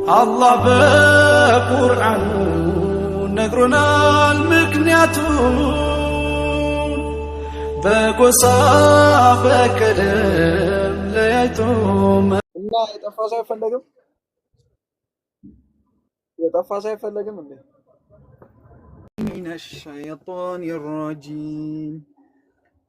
الله بقرآن نقرنا المكنياتون بقصا بكلم ليتوم الله يتفاسا يفلقم من الشيطان الرجيم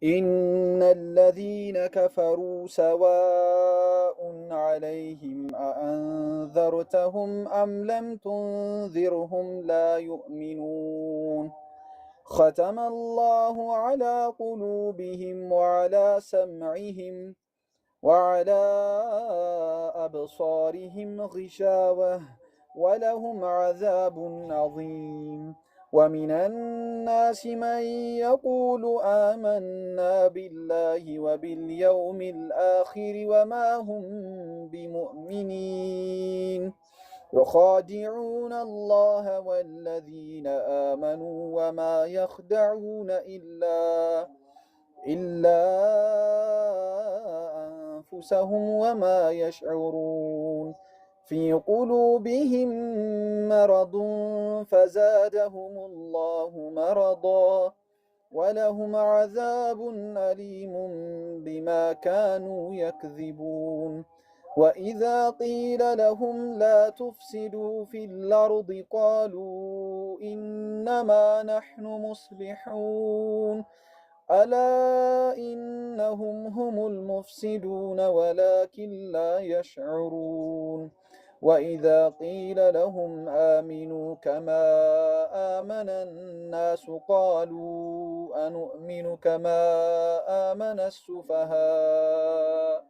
إن الذين كفروا سواء عليهم أأنذرتهم أم لم تنذرهم لا يؤمنون ختم الله على قلوبهم وعلى سمعهم وعلى أبصارهم غشاوة ولهم عذاب عظيم ومن الناس من يقول آمنا بالله وباليوم الآخر وما هم بمؤمنين يخادعون الله والذين آمنوا وما يخدعون إلا أنفسهم وما يشعرون في قلوبهم مرض فزادهم الله مرضا ولهم عذاب أليم بما كانوا يكذبون وإذا قيل لهم لا تفسدوا في الأرض قالوا إنما نحن مصلحون ألا إنهم هم المفسدون ولكن لا يشعرون وإذا قيل لهم آمنوا كما آمن الناس قالوا أنؤمن كما آمن السفهاء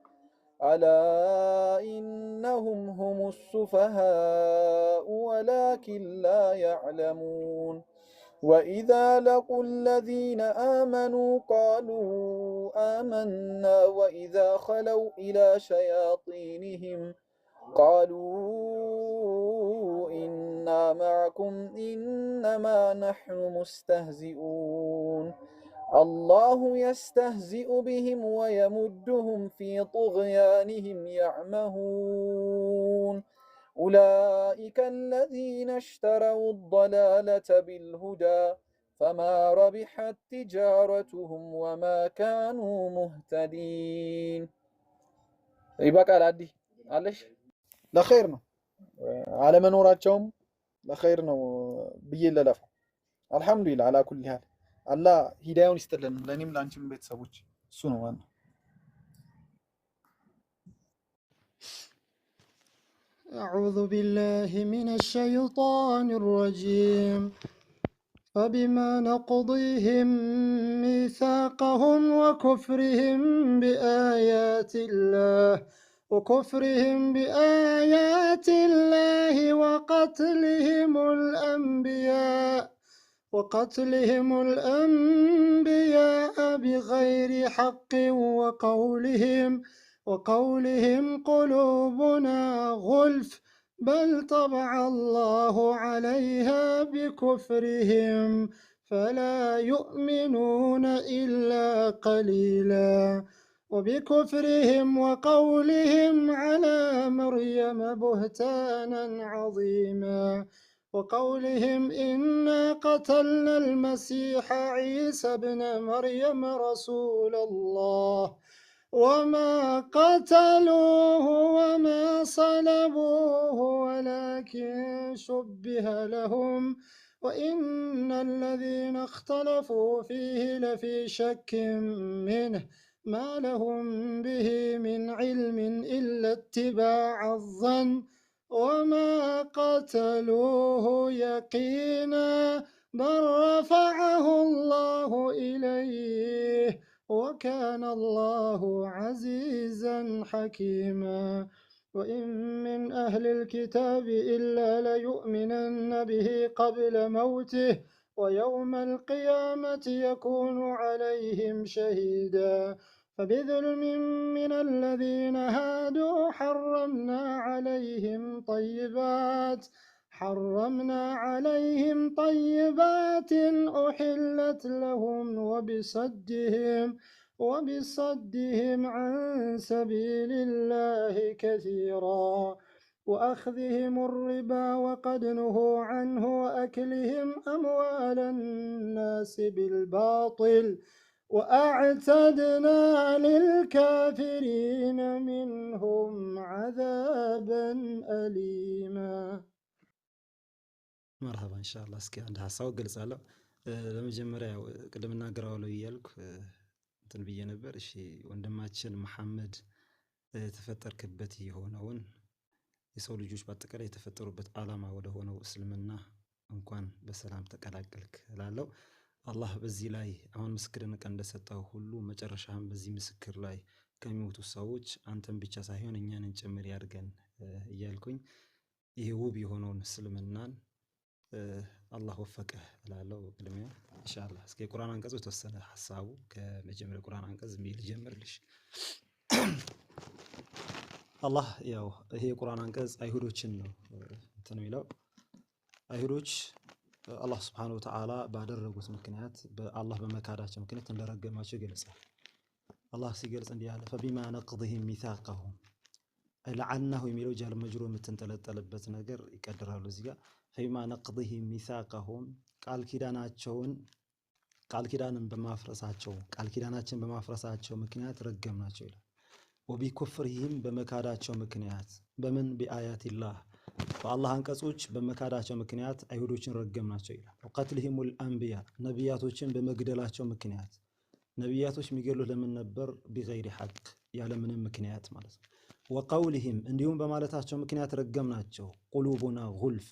ألا إنهم هم السفهاء ولكن لا يعلمون وإذا لقوا الذين آمنوا قالوا آمنا وإذا خلوا إلى شياطينهم قالوا إنا معكم إنما نحن مستهزئون الله يستهزئ بهم ويمدهم في طغيانهم يعمهون أولئك الذين اشتروا الضلالة بالهدى فما ربحت تجارتهم وما كانوا مهتدين يبقى على عدي علش لخير ነው على መኖራቸውም ለኸይር ነው ብዬ ለለፋ አልহামዱሊላህ على كل حال አላህ ሂዳያውን ይስጥልን ለኔም ላንቺም ቤተሰቦች እሱ ነው ዋናው أعوذ بالله من الشيطان الرجيم فبما نقضيهم ميثاقهم وكفرهم بآيات الله وقتلهم الأنبياء بغير حق وقولهم قلوبنا غلف بل طبع الله عليها بكفرهم فلا يؤمنون إلا قليلا وبكفرهم وقولهم على مريم بهتانا عظيما وقولهم إنا قتلنا المسيح عيسى ابن مريم رسول الله وما قتلوه وما صلبوه ولكن شبه لهم وإن الذين اختلفوا فيه لفي شك منه ما لهم به من علم إلا اتباع الظن وما قتلوه يقينا بل رفعه الله إليه وكان الله عزيزا حكيما وإن من أهل الكتاب إلا ليؤمنن به قبل موته ويوم القيامة يكون عليهم شهيدا فبظلم من الذين هادوا حرمنا عليهم طيبات أحلت لهم وبصدهم عن سبيل الله كثيرا وأخذهم الربا وقد نهوا عنه وأكلهم أموال الناس بالباطل وأعتدنا للكافرين منهم عذابا أليما. مرحبا إن شاء الله. اسكي عند حساو قلص على ለመጀመሪያ ቅድም እናገራለሁ እያልኩ እንትን ብዬ ነበር። እሺ ወንድማችን መሐመድ ተፈጠርክበት የሆነውን የሰው ልጆች በአጠቃላይ የተፈጠሩበት ዓላማ ወደ ሆነው እስልምና እንኳን በሰላም ተቀላቀልክ እላለሁ። አላህ በዚህ ላይ አሁን ምስክርን ቀን እንደሰጠው ሁሉ መጨረሻም በዚህ ምስክር ላይ ከሚሞቱ ሰዎች አንተን ብቻ ሳይሆን እኛንን ጭምር ያድርገን እያልኩኝ ይሄ ውብ የሆነውን እስልምናን አላህ ወፈቀህ እላለሁ። ቅድሚያ ኢንሻአላህ እስኪ የቁርአን አንቀጽ ተወሰነ ሐሳቡ ከመጀመሪያ ቁርአን አንቀጽ ቢል ጀምርልሽ። አላህ ያው ይሄ የቁርአን አንቀጽ አይሁዶችን ነው እንትን የሚለው አይሁዶች አላህ Subhanahu Wa Ta'ala ባደረጉት ምክንያት በአላህ በመካዳቸው ምክንያት እንደረገማቸው ይገልጻል። አላህ ሲገልጽ እንዲህ ያለ فبما نقضهم ميثاقهم ለዓናሁ የሚለው ጃር መጅሩር የምትንጠለጠልበት ነገር ይቀድራሉ እዚህ ጋር فبما نقضهم ميثاقهم ቃል ኪዳንን በማፍረሳቸው ምክንያት ረገምናቸው ይላል። ወቢኩፍሪሂም በመካዳቸው ምክንያት በምን ቢአያቲላህ በአላህ አንቀጾች በመካዳቸው ምክንያት አይሁዶችን ረገምናቸው ይላል። ወቀትልሂሙል አንቢያ ነቢያቶችን በመግደላቸው ምክንያት ነቢያቶች የሚገሉት ለምን ነበር? ቢገይሪ ሐቅ ያለምንም ምክንያት ማለት ነው። ወቀውልሂም እንዲሁም በማለታቸው ምክንያት ረገምናቸው። ቁሉቡና ጉልፍ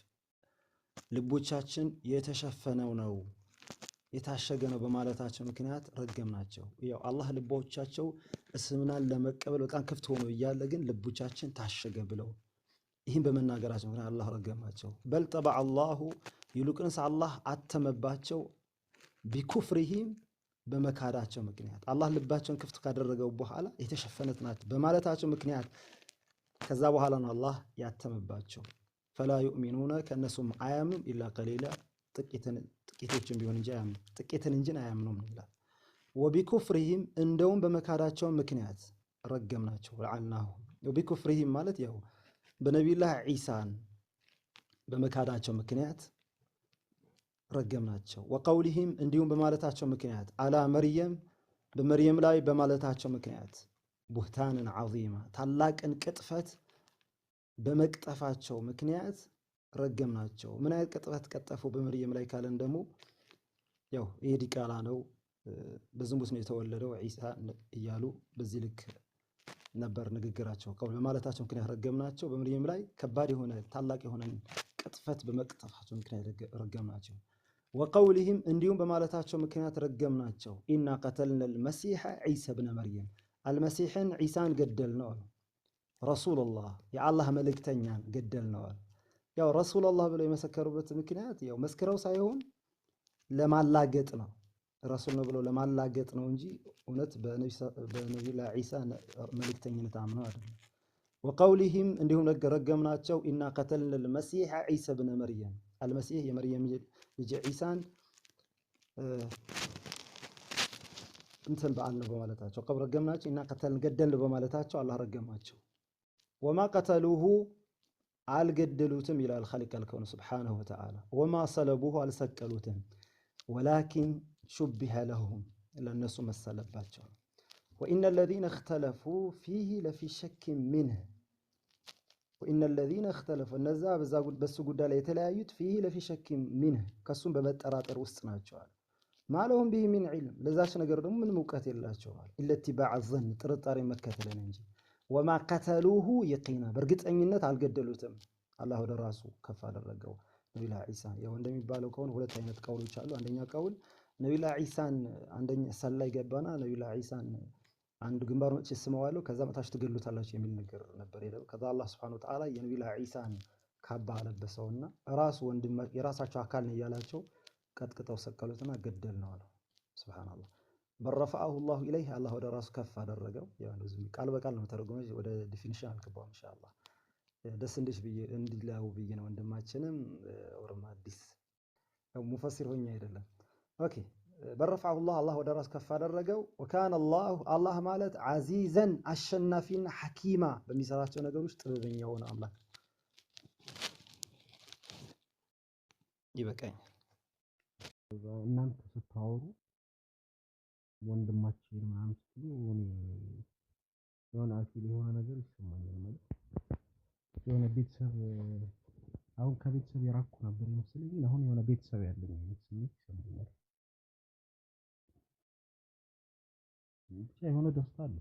ልቦቻችን የተሸፈነው ነው የታሸገ ነው በማለታቸው ምክንያት ረገምናቸው። ያው አላህ ልቦቻቸው እስልምናን ለመቀበል በጣም ክፍት ሆኖ እያለ ግን ልቦቻችን ታሸገ ብለው ይህን በመናገራቸው ምክንያት አላህ ረገማቸው። በል ጠበዐ አላሁ ይልቁንስ አላህ አተመባቸው ቢኩፍሪሂም በመካዳቸው ምክንያት አላህ ልባቸውን ክፍት ካደረገው በኋላ የተሸፈነት ናት በማለታቸው ምክንያት ከዛ በኋላ ነው አላህ ያተመባቸው። ፈላ ዩእሚኑነ ከነሱም አያምኑም ኢላ ቀሊላ ጥቂቶችን ቢሆን እንጂ አያምኑም ጥቂትን እንጂ አያምኑም ይላል። ወቢኩፍሪሂም እንደውም በመካዳቸው ምክንያት ረገምናቸው። ለዓናሁ ወቢኩፍሪሂም ማለት ያው በነቢዩላህ ዒሳን በመካዳቸው ምክንያት ረገምናቸው። ወቀውሊሂም እንዲሁም በማለታቸው ምክንያት አላ መርየም በመርየም ላይ በማለታቸው ምክንያት ቡህታንን ዐዚማ ታላቅን ቅጥፈት በመቅጠፋቸው ምክንያት ረገምናቸው። ምን አይነት ቅጥፈት ቀጠፉ በመርየም ላይ ካለን ደግሞ ያው ይሄ ዲቃላ ነው በዝሙት ነው የተወለደው ዒሳ እያሉ በዚህ ልክ ነበር ንግግራቸው። ቀውል በማለታቸው ምክንያት ረገምናቸው። በመርየም ላይ ከባድ የሆነ ታላቅ የሆነ ቅጥፈት በመቅጠፋቸው ምክንያት ረገምናቸው። ወቀውልሂም እንዲሁም በማለታቸው ምክንያት ረገምናቸው። ኢና ቀተልና አልመሲሐ ዒሳ ብነ መርየም አልመሲሕን ዒሳን ገደልነው አሉ። ረሱሉላህ የአላህ መልእክተኛን ገደልነው አሉ። ያው ረሱሉላህ ብለው የመሰከሩበት ምክንያት ያው መስክረው ሳይሆን ለማላገጥ ነው። ረሱል ነው ብለው ለማላገጥ ነው እንጂ እውነት በነቢዩላህ ዒሳ መልእክተኝነት አምነው አይደለም። ወቀውሊሂም እንዲሁም ረገምናቸው። ኢና ቀተልና አልመሲሐ ዒሳ ብነ መርየም አልመሲሕ የመርየም ልጅ ዒሳን እንትን በዓል ነው በማለታቸው ቀብ ረገምናቸው። ኢና ቀተልን ገደልን በማለታቸው አላህ ረገማቸው። ወማ ቀተሉሁ አልገደሉትም ይላል ኻሊቅ አልከውን ሱብሓነሁ ወተዓላ። ወማ ሰለቡሁ አልሰቀሉትም ወላኪን ሹቢሀ ለሁም ለእነሱ መሰለባቸው። ወኢነ ለዚነ እኽተለፉ ፊህ ለፊ ሸኪን ሚንህ ወኢነ ለዚነ እኽተለፉ እነዛ በሱ ጉዳይ ላይ የተለያዩት ፊህ ለፊ ሸኪን ሚንህ ከሱም በመጠራጠር ውስጥ ናቸዋል። ማለሁም ቢሂ ሚን ዒልም ለዛች ነገር ደግሞ ምንም እውቀት የላቸዋል። ኢለ ኢትባዕ ዘን ጥርጣሬ መከተልን እንጂ። ወማ ቀተሉሁ የቂና በእርግጠኝነት አልገደሉትም። አላህ ወደ ራሱ ከፍ አደረገው ነቢዩላህ ዒሳ። ያው እንደሚባለው ከሆነ ሁለት አይነት ቀውሎች አሉ። አንደኛ ቀውል ነቢዩላህ ዒሳን አንደኛ ሰላይ ገባና ነቢዩላህ ዒሳን አንድ ግንባር መጥቼ ስመዋለሁ ከዛ መታች ትገሉታላችሁ የሚል ነገር ነበር የለው። ከዛ አላህ Subhanahu Wa Ta'ala የነቢዩላህ ዒሳን ካባ አለበሰውና ራሱ ወንድም የራሳቸው አካል ነው ያላቸው ቀጥቅጠው ሰቀሉትና ገደልነው አለው። ሱብሃንአላህ በረፈዐሁ አላሁ ኢለይህ አላህ ወደ ራሱ ከፍ አደረገው። ያው እንደዚህ ቃል በቃል ነው ተረጉመው ወደ ዲፊኒሽን አልገባም። ኢንሻአላህ ደስ እንዲላው ብዬ ነው። ወንድማችንም ኦርማ አዲስ ያው ሙፈሲር ሆኜ አይደለም። ኦኬ በረፈዐሁ አላህ ወደ ራሱ ከፍ አደረገው። ወካነ አላህ ማለት ዐዚዘን አሸናፊና ሐኪማ በሚሰራቸው ነገሮች ጥበበኛ የሆነ አምላክ ይበቃኛል። እናንተ ስታወሩ ወንድማችን ምናምን ስትሉ እኔ የሆነ አኪል የሆነ ነገር ይሰማኛል። ማለት የሆነ ቤተሰብ አሁን ከቤተሰብ የራኩ ነበር ይመስለኝ፣ ግን አሁን የሆነ ቤተሰብ ያለኝ አይነት ስሜት ይሰማኛል። ብቻ የሆነ ደስታ አለ።